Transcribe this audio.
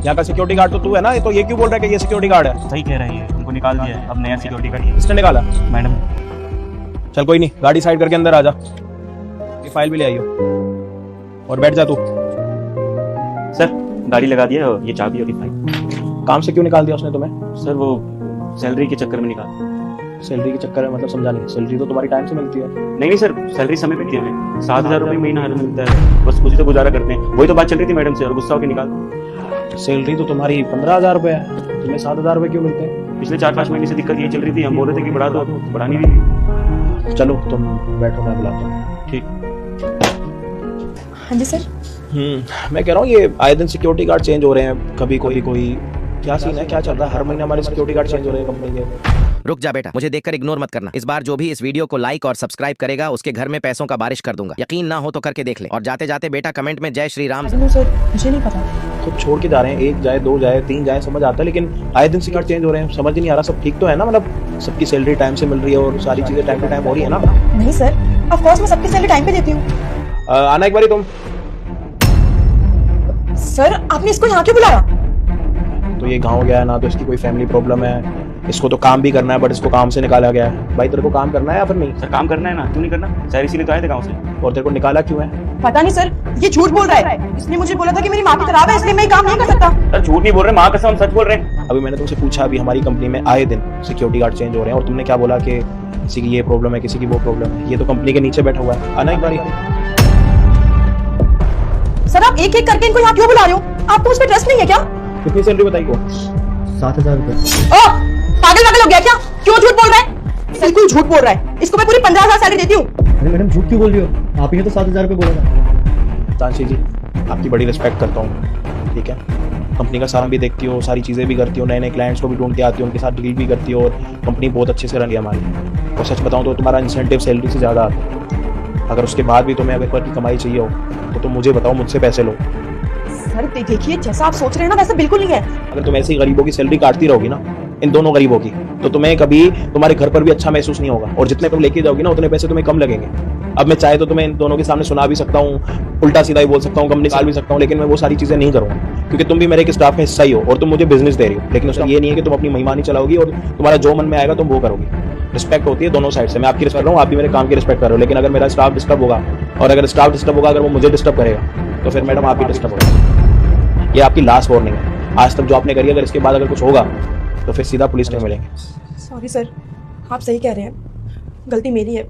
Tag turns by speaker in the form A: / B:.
A: यहाँ का security guard तो तू है ना, तो ये क्यों बोल रहा है कि ये सिक्योरिटी गार्ड है?
B: सही कह रही है, उनको निकाल दिया है, अब नया सिक्योरिटी गार्ड।
A: किसने निकाला?
B: मैडम।
A: चल कोई नहीं, गाड़ी साइड करके अंदर आ जा, ये फाइल भी ले आइयो और बैठ जा तू।
B: सर गाड़ी लगा दिया, ये चाबी और ये फाइल।
A: काम से क्यों निकाल दिया उसने तुम्हें?
B: सर वो सैलरी के चक्कर में निकाल।
A: सैलरी के चक्कर में मतलब समझा नहीं। सैलरी तो तुम्हारी टाइम से मिलती है।
B: नहीं सर, सैलरी समय पे दी हमें, 7,000 रुपये महीना हर मिलता है, बस उसी से गुजारा करते हैं। वही तो बात चल रही थी मैडम से और गुस्सा होकर निकाल।
A: सैलरी तो तुम्हारी 15,000 रुपये है, तुम्हें 7,000 रुपये क्यों मिलते हैं?
B: पिछले 4-5 महीने से दिक्कत ये चल रही थी, हम बोल रहे थे कि बढ़ा दो, बढ़ानी भी नहीं।
A: चलो तुम बैठो, मैं बुलाता हूँ।
B: ठीक।
C: हाँ जी सर।
A: मैं कह रहा हूँ ये आए दिन सिक्योरिटी गार्ड चेंज हो रहे हैं, कभी कोई क्या सीन है, क्या चल रहा है? हर महीने हमारे सिक्योरिटी गार्ड चेंज हो रहे हैं कंपनी के।
D: रुक जा बेटा, मुझे देखकर इग्नोर मत करना। इस बार जो भी इस वीडियो को लाइक और सब्सक्राइब करेगा उसके घर में पैसों का बारिश कर दूंगा। यकीन ना हो तो करके देख ले। और जाते जाते बेटा कमेंट में जय श्री राम।
C: सर मुझे नहीं पता।
A: खुद छोड़ के जा रहे हैं, 1 जाए 2 जाए 3 जाए समझ आता है, लेकिन आए दिन सिक्योरिटी चेंज हो रहे हैं, समझ ही नहीं आ रहा सब ठीक तो है ना? मतलब सबकी सैलरी टाइम से मिल रही है और सारी चीजें टाइम टू टाइम हो रही है ना?
C: नहीं सर, ऑफ कोर्स मैं सबकी सैलरी टाइम पे देती हूँ।
A: आना एक बारी तुम।
C: सर आपने इसको यहाँ क्यों बुलाया?
A: तो ये गाँव गया है ना, तो इसकी कोई फैमिली प्रॉब्लम है, इसको तो काम भी करना है, बट इसको काम से निकाला गया है। भाई तेरे को काम करना है या फिर नहीं?
B: सर काम करना है ना, क्यों नहीं करना? सर इसीलिए तो आए थे गाँव से।
A: और तेरे को निकाला क्यों है?
C: पता नहीं सर, ये झूठ बोल रहा है। इसने मुझे बोला था कि मेरी माँ की खराब है इसलिए मैं ये काम नहीं कर सकता।
B: सर झूठ नहीं बोल रहे, माँ कसम हम सच बोल रहे हैं।
A: अभी मैंने तुमसे पूछा, अभी हमारी कंपनी में आए दिन सिक्योरिटी गार्ड चेंज हो रहे हैं और तुमने क्या बोला कि किसी की ये प्रॉब्लम है, किसी की वो प्रॉब्लम है। ये तो कंपनी के नीचे बैठा हुआ है। आना एक बारी।
C: सर आप एक एक करके इनको यहाँ क्यों बुला रहे हो? आपको मुझ पर ट्रस्ट नहीं है क्या?
A: कितनी सैलरी बताई को?
E: 7,000 रुपये।
C: पागल हो गया क्या? क्यों झूठ बोल रहा है? बिल्कुल झूठ बोल रहा है। इसको मैं पूरी 15,000 सैलरी देती हूँ।
E: अरे मैडम झूठ क्यों बोल रही हो? आप ही ने तो 7,000 रुपये बोला था।
A: तानसी जी आपकी बड़ी रिस्पेक्ट करता हूँ, ठीक है? कंपनी का सारा भी देखती हो, सारी चीज़ें भी करती हो, नए नए क्लाइंट्स को भी ढूंढ के आती हो, उनके साथ डील भी करती हो और कंपनी बहुत अच्छे से रन है हमारी। और सच बताऊँ तो तुम्हारा इंसेंटिव सैलरी से ज़्यादा आता है। अगर उसके बाद भी तुम्हें अगर की कमाई चाहिए हो तो तुम मुझे बताओ, मुझसे पैसे लो।
C: सर देखिए जैसा आप सोच रहे हैं ना वैसा बिल्कुल नहीं है।
A: अगर तुम ऐसे ही गरीबों की सैलरी काटती रहोगी ना, इन दोनों गरीबों की, तो तुम्हें कभी तुम्हारे घर पर भी अच्छा महसूस नहीं होगा और जितने तुम लेके जाओगी ना उतने पैसे तुम्हें कम लगेंगे। अब मैं चाहे तो तुम्हें इन दोनों के सामने सुना भी सकता हूँ, उल्टा सीधा ही बोल सकता हूँ, कंपनी निकाल भी सकता हूँ, लेकिन मैं वो सारी चीजें नहीं करूँगा क्योंकि तुम भी मेरे एक स्टाफ का हिस्सा ही हो और तुम मुझे बिजनेस दे रही हो। लेकिन उसका ये नहीं है कि तुम अपनी महिमानी चलाओगी और तुम्हारा जो मन में आएगा तुम वो करोगी। रिस्पेक्ट होती है दोनों साइड से। मैं आपकी रिस्पेक्ट कर रहा हूँ, आप भी मेरे काम की रिस्पेक्ट कर रहे हो। लेकिन अगर मेरा स्टाफ डिस्टर्ब होगा और अगर स्टाफ डिस्टर्ब होगा, अगर वो मुझे डिस्टर्ब करेगा तो फिर मैडम आप भी डिस्टर्ब होगा। ये आपकी लास्ट वार्निंग है। आज तक जो आपने करी, अगर इसके बाद अगर कुछ होगा तो फिर सीधा पुलिस में मिलेंगे।
C: सॉरी सर, आप सही कह रहे हैं, गलती मेरी है।